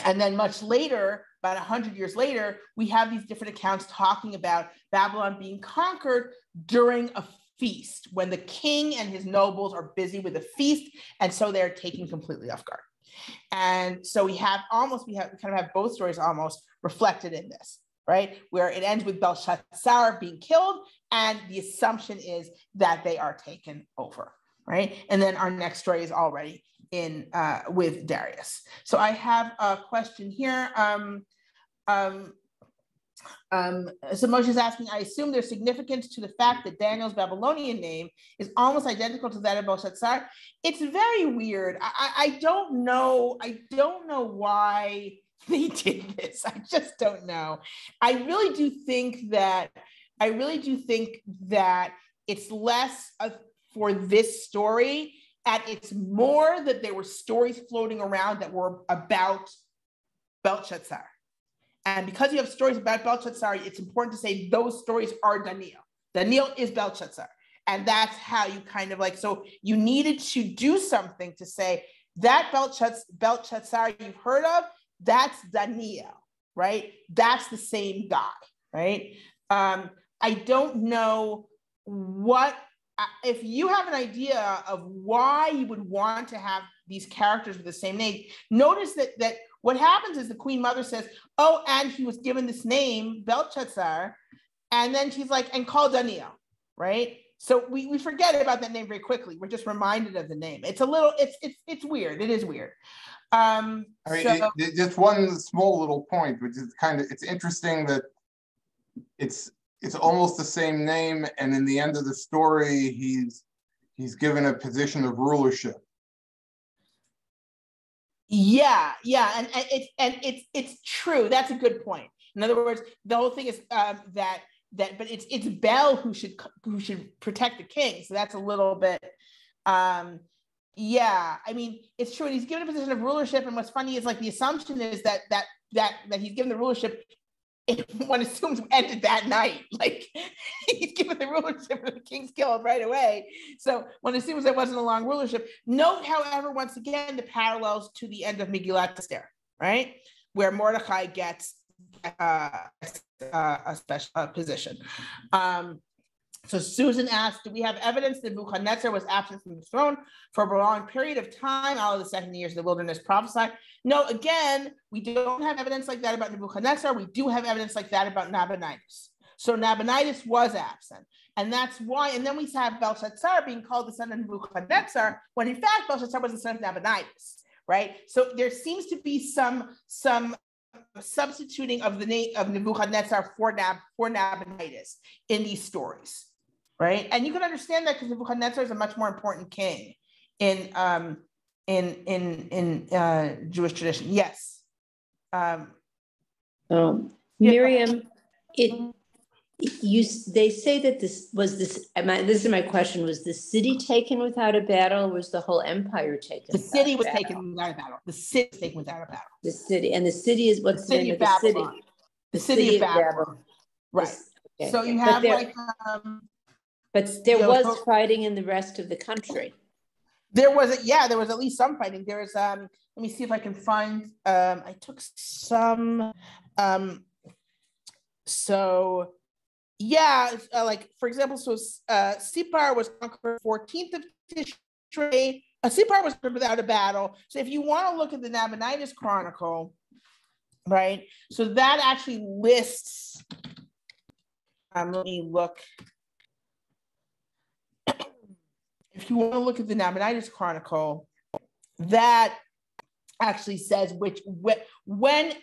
And then much later, about 100 years later, we have these different accounts talking about Babylon being conquered during a feast, when the king and his nobles are busy with a feast, and so they're taken completely off guard. And so we kind of have both stories almost reflected in this, right? Where it ends with Belshazzar being killed, and the assumption is that they are taken over, right? And then our next story is already in with Darius. So I have a question here. So Moshe is asking, I assume there's significance to the fact that Daniel's Babylonian name is almost identical to that of Belshazzar. It's very weird. I don't know why they did this. I just don't know. I really do think that it's less for this story, and it's more that there were stories floating around that were about Belshazzar. And because you have stories about Belshazzar, it's important to say those stories are Daniel. Daniel is Belshazzar. And that's how you kind of so you needed to do something to say that Belshazzar you've heard of, that's Daniel, right? That's the same guy, right? I don't know what if you have an idea of why you would want to have these characters with the same name, notice that what happens is the Queen Mother says, oh, and he was given this name, Belshazzar, and then she's like, and called Daniel, right? So we forget about that name very quickly. We're just reminded of the name. It's a little, it's weird. It is weird. I mean, just one small little point, which is it's interesting that it's almost the same name, and in the end of the story, he's given a position of rulership. Yeah, and it's true. That's a good point. In other words, the whole thing is but it's Bel who should protect the king. So that's a little bit, yeah. I mean, it's true. And he's given a position of rulership. And what's funny is like the assumption is that he's given the rulership. One assumes ended that night. Like he's given the rulership of the king's killed right away. So one assumes there wasn't a long rulership. Note, however, once again, the parallels to the end of Megillat Esther, right? Where Mordechai gets a special position. So Susan asked, do we have evidence that Nebuchadnezzar was absent from the throne for a prolonged period of time, all of the 70 years of the wilderness prophesied? No, again, we don't have evidence like that about Nebuchadnezzar. We do have evidence like that about Nabonidus. So Nabonidus was absent. And that's why, and then we have Belshazzar being called the son of Nebuchadnezzar, when in fact, Belshazzar was the son of Nabonidus, right? So there seems to be some substituting of the name of Nebuchadnezzar for Nabonidus in these stories, right? And you can understand that because Nebuchadnezzar is a much more important king in Jewish tradition. Yes. Miriam, they say that this is my question, was the city taken without a battle, or was the whole empire taken? The city was taken without a battle. The city was taken without a battle. The city, and the city is what's the name of the city? The city of Babylon. Right. Okay. So you have but there was fighting in the rest of the country. There was at least some fighting. There was let me see if I can find I took some so yeah, like for example, so Sipar was conquered 14th of Tishrei. Sipar was without a battle. So if you want to look at the Nabonidus Chronicle, right? So that actually lists. Let me look. If you want to look at the Nabonidus Chronicle, that actually says when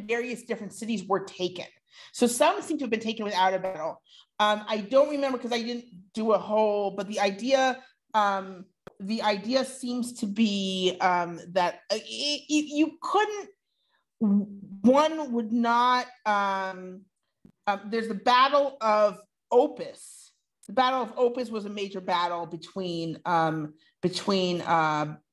various different cities were taken. So some seem to have been taken without a battle. I don't remember because I didn't do a whole, but the idea seems to be that you couldn't. One would not. There's the Battle of Opis. The Battle of Opis was a major battle between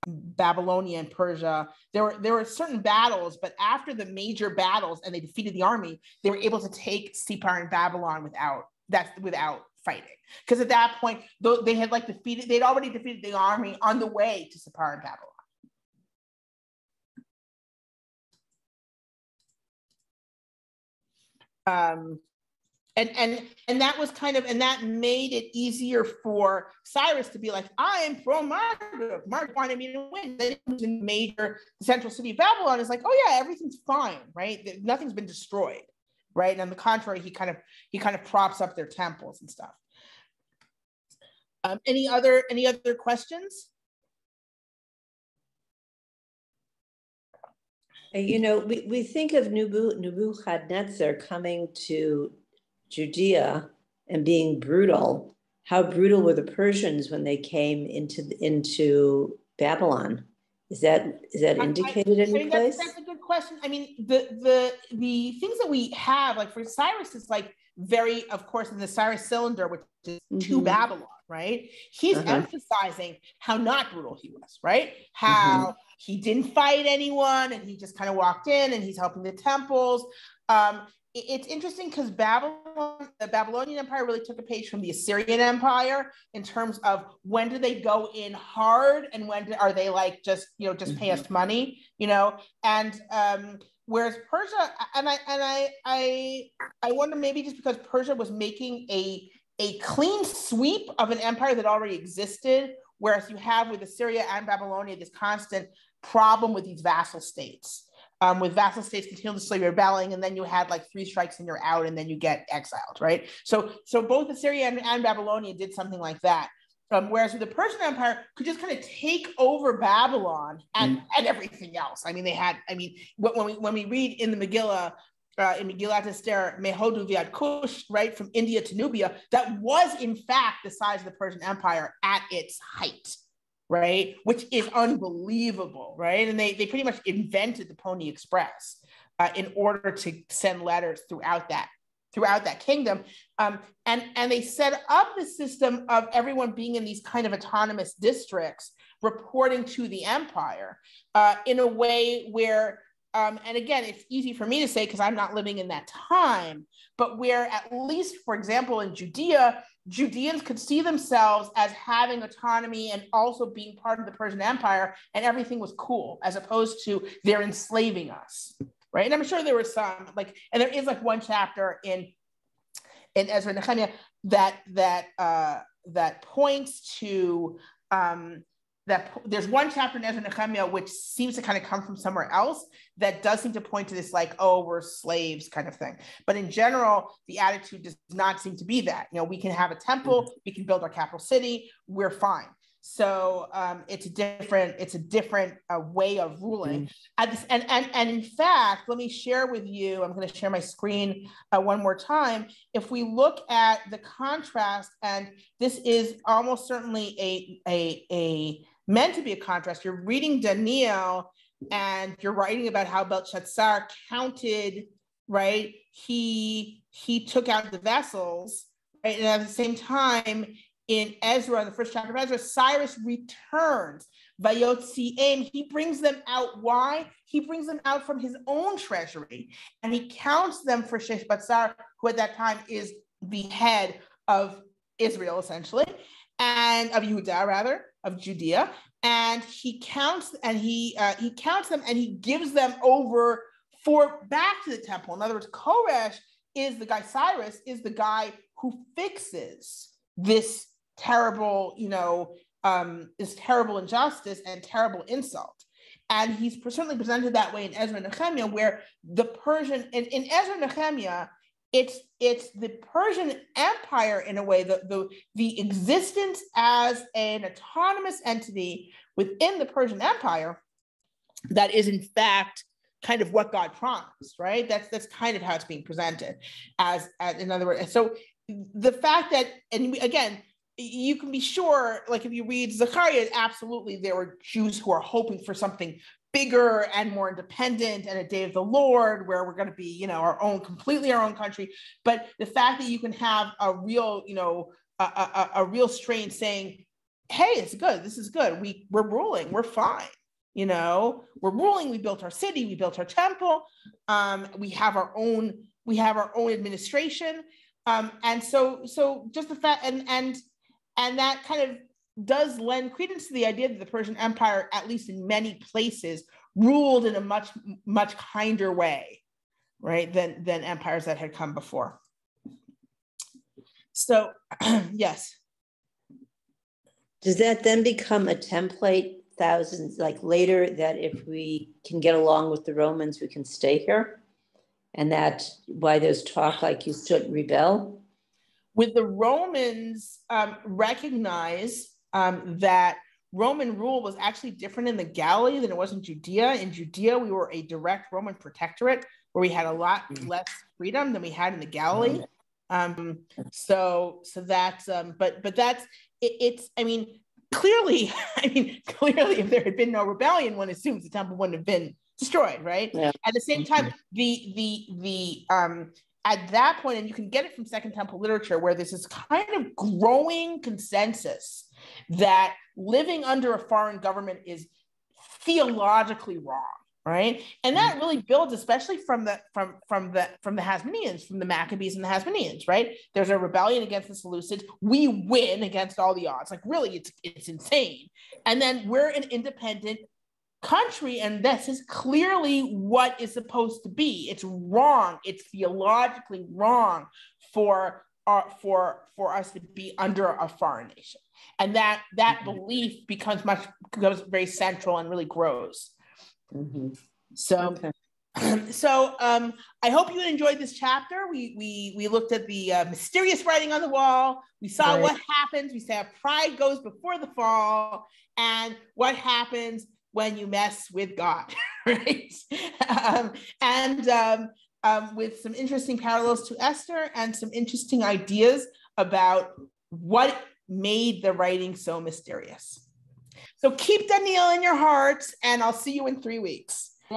Babylonia and Persia. There were certain battles, but after the major battles and they defeated the army, they were able to take Sipar and Babylon without fighting. Because at that point, they had they'd already defeated the army on the way to Sipar and Babylon. And that was and that made it easier for Cyrus to be like, I am pro Marduk. Marduk wanted me to win. Then it was in the central city of Babylon. It's like, oh yeah, everything's fine, right? Nothing's been destroyed, right? And on the contrary, he kind of props up their temples and stuff. Any other questions? We think of Nebuchadnezzar coming to Judea and being brutal. How brutal were the Persians when they came into Babylon? Is that indicated in any place? That's a good question. I mean, the things that we have, like for Cyrus, is like very, of course, in the Cyrus cylinder, which is to Babylon, right? He's emphasizing how not brutal he was, right? How he didn't fight anyone and he just kind of walked in and he's helping the temples. It's interesting because the Babylonian Empire really took a page from the Assyrian Empire in terms of when do they go in hard and when are they like just pay us money, and whereas Persia, and I wonder maybe just because Persia was making a clean sweep of an empire that already existed, whereas you have with Assyria and Babylonia this constant problem with these vassal states. With vassal states continuously rebelling, and then you had like 3 strikes and you're out, and then you get exiled, right? So both Assyria and Babylonia did something like that. Whereas with the Persian Empire could just kind of take over Babylon and everything else. I mean, when we read in the Megillah, in Megillat Esther, Mehodu Viad Kush, right, from India to Nubia, that was in fact the size of the Persian Empire at its height, right? Which is unbelievable, right? And they pretty much invented the Pony Express in order to send letters throughout that kingdom. And they set up the system of everyone being in these kind of autonomous districts reporting to the empire in a way where, and again, it's easy for me to say because I'm not living in that time, but where at least, for example, in Judea, Judeans could see themselves as having autonomy and also being part of the Persian Empire, and everything was cool, as opposed to they're enslaving us, right? And I'm sure there was some, like, and there is like one chapter in Ezra and Nehemiah that points to that there's one chapter in Ezra and Nehemiah which seems to kind of come from somewhere else that does seem to point to this like, oh, we're slaves kind of thing. But in general, the attitude does not seem to be that. You know, we can have a temple, we can build our capital city, we're fine. So it's a different way of ruling. And in fact, let me share with you, I'm going to share my screen one more time. If we look at the contrast, and this is almost certainly a meant to be a contrast. You're reading Daniel and you're writing about how Belshazzar counted, right? He took out the vessels, right? And at the same time, in Ezra, in the first chapter of Ezra, Cyrus returns. Vayotzi'im, he brings them out. Why? He brings them out from his own treasury, and he counts them for Sheshbazzar, who at that time is the head of Israel, essentially, and of Yehuda, rather, of Judea. And he counts, and he counts them, and he gives them over back to the temple. In other words, Koresh is the guy. Cyrus is the guy who fixes this terrible, this terrible injustice and terrible insult. And he's certainly presented that way in Ezra and Nehemiah, where the Persian, in Ezra and Nehemiah, it's the Persian Empire in a way, the existence as an autonomous entity within the Persian Empire that is in fact kind of what God promised, right? That's kind of how it's being presented as in other words. So the fact that, and again, you can be sure, like if you read Zechariah, absolutely there were Jews who are hoping for something bigger and more independent and a day of the Lord where we're going to be, completely our own country. But the fact that you can have a real, a real strain saying, hey, it's good, this is good, we're ruling, we're fine. We're ruling, we built our city, we built our temple, we have our own administration. And so just the fact, and that kind of does lend credence to the idea that the Persian Empire, at least in many places, ruled in a much, much kinder way, right, than empires that had come before. So, yes. Does that then become a template thousands, like later, that if we can get along with the Romans, we can stay here? And that's why there's talk like you shouldn't rebel? With the Romans, recognize that Roman rule was actually different in the Galilee than it was in Judea. In Judea, we were a direct Roman protectorate where we had a lot less freedom than we had in the Galilee. So that's, but that's, it's, clearly, if there had been no rebellion, one assumes the temple wouldn't have been destroyed, right? Yeah. At the same time, the at that point, and you can get it from Second Temple literature, where there's this kind of growing consensus that living under a foreign government is theologically wrong, right? And that really builds, especially from the Hasmoneans, from the Maccabees and the Hasmoneans, right? There's a rebellion against the Seleucids. We win against all the odds. Like really, it's insane. And then we're an independent country, and this is clearly what is supposed to be. It's wrong. It's theologically wrong for for us to be under a foreign nation, and that belief becomes very central and really grows. So. Okay. So I hope you enjoyed this chapter. We looked at the mysterious writing on the wall. We saw what happens. We saw pride goes before the fall, and what happens when you mess with God, right? With some interesting parallels to Esther and some interesting ideas about what made the writing so mysterious. So keep Daniel in your hearts, and I'll see you in 3 weeks.